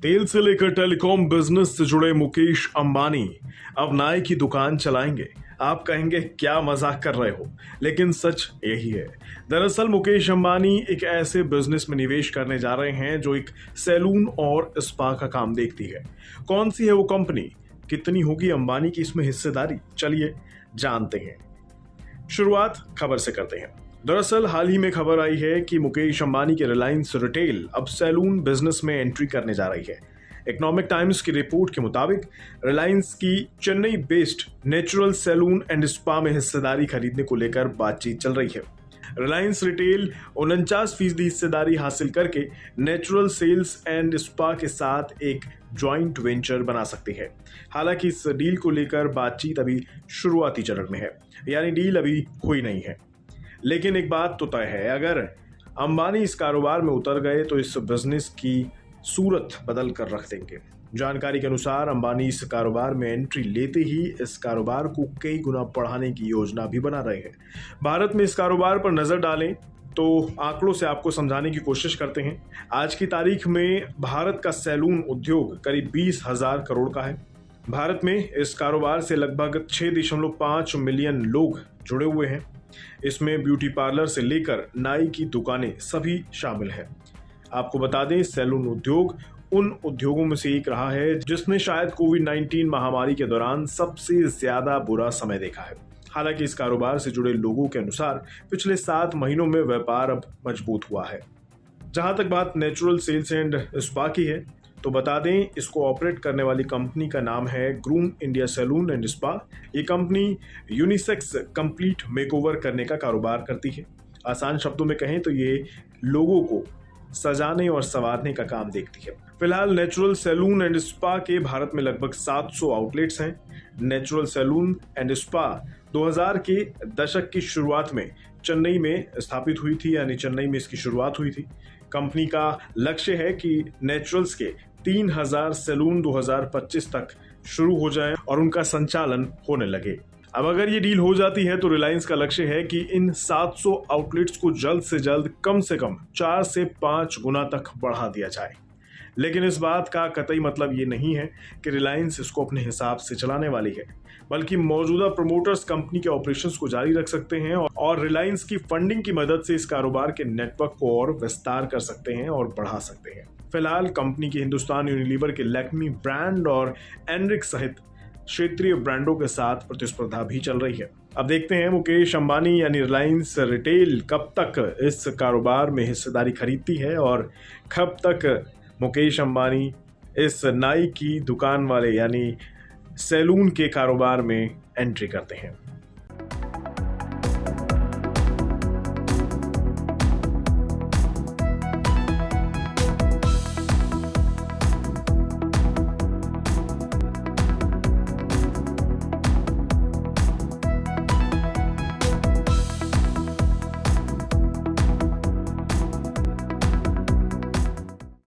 तेल से लेकर टेलीकॉम बिजनेस से जुड़े मुकेश अंबानी अब नाई की दुकान चलाएंगे। आप कहेंगे क्या मजाक कर रहे हो, लेकिन सच यही है। दरअसल मुकेश अंबानी एक ऐसे बिजनेस में निवेश करने जा रहे हैं जो एक सैलून और स्पा का काम देखती है। कौन सी है वो कंपनी, कितनी होगी अंबानी की इसमें हिस्सेदारी, चलिए जानते हैं। शुरुआत खबर से करते हैं। दरअसल हाल ही में खबर आई है कि मुकेश अंबानी के रिलायंस रिटेल अब सैलून बिजनेस में एंट्री करने जा रही है। इकोनॉमिक टाइम्स की रिपोर्ट के मुताबिक रिलायंस की Chennai based natural salon and spa में हिस्सेदारी खरीदने को लेकर बातचीत चल रही है। रिलायंस रिटेल 49% हिस्सेदारी हासिल करके नेचुरल सेल्स एंड स्पा के साथ एक ज्वाइंट वेंचर बना सकती है। हालांकि इस डील को लेकर बातचीत अभी शुरुआती चरण में है, यानी डील अभी हुई नहीं है। लेकिन एक बात तो तय है, अगर अंबानी इस कारोबार में उतर गए तो इस बिजनेस की सूरत बदल कर रख देंगे। जानकारी के अनुसार अंबानी इस कारोबार में एंट्री लेते ही इस कारोबार को कई गुना बढ़ाने की योजना भी बना रहे हैं। भारत में इस कारोबार पर नजर डालें तो आंकड़ों से आपको समझाने की कोशिश करते हैं। आज की तारीख में भारत का सैलून उद्योग करीब 20,000 करोड़ का है। भारत में इस कारोबार से लगभग 6.5 मिलियन लोग जुड़े हुए हैं। इसमें ब्यूटी पार्लर से लेकर नाई की दुकानें सभी शामिल हैं। आपको बता दें, सैलून उद्योग उन उद्योगों में से एक रहा है जिसने शायद कोविड-19 महामारी के दौरान सबसे ज्यादा बुरा समय देखा है। हालांकि इस कारोबार से जुड़े लोगों के अनुसार पिछले 7 महीनों में व्यापार अब मजबूत हुआ है। जहां तक बात नेचुरल सेल्स एंड स्पा की है, तो बता दें, इसको ऑपरेट करने वाली कंपनी का नाम है Groom India salon and spa. ये कंपनी यूनिसेक्स कंप्लीट मेकओवर करने का कारोबार करती है। आसान शब्दों में कहें तो ये लोगों को सजाने और संवारने का काम देखती है। फिलहाल नेचुरल सैलून एंड स्पा के भारत में लगभग 700 आउटलेट्स हैं। नेचुरल सैलून एंड स्पा 2000 के दशक की शुरुआत में चेन्नई में स्थापित हुई थी, यानी चेन्नई में इसकी शुरुआत हुई थी। कंपनी का लक्ष्य है कि नेचुरल्स के 3000 सैलून 2025 तक शुरू हो जाएं और उनका संचालन होने लगे। अब अगर ये डील हो जाती है तो रिलायंस का लक्ष्य है कि इन 700 आउटलेट्स को जल्द से कम 4 से 5 गुना तक बढ़ा दिया जाए। लेकिन इस बात का कतई मतलब ये नहीं है कि रिलायंस इसको अपने हिसाब से चलाने वाली है, बल्कि मौजूदा प्रमोटर्स कंपनी के ऑपरेशंस को जारी रख सकते हैं और रिलायंस की फंडिंग की मदद से इस कारोबार के नेटवर्क को और विस्तार कर सकते हैं और बढ़ा सकते हैं। फिलहाल कंपनी की हिंदुस्तान यूनिलीवर के लैक्मी ब्रांड और एनरिक सहित क्षेत्रीय ब्रांडों के साथ प्रतिस्पर्धा भी चल रही है। अब देखते हैं मुकेश अंबानी यानी रिलायंस रिटेल कब तक इस कारोबार में हिस्सेदारी खरीदती है और कब तक मुकेश अंबानी इस नाई की दुकान वाले यानी सैलून के कारोबार में एंट्री करते हैं।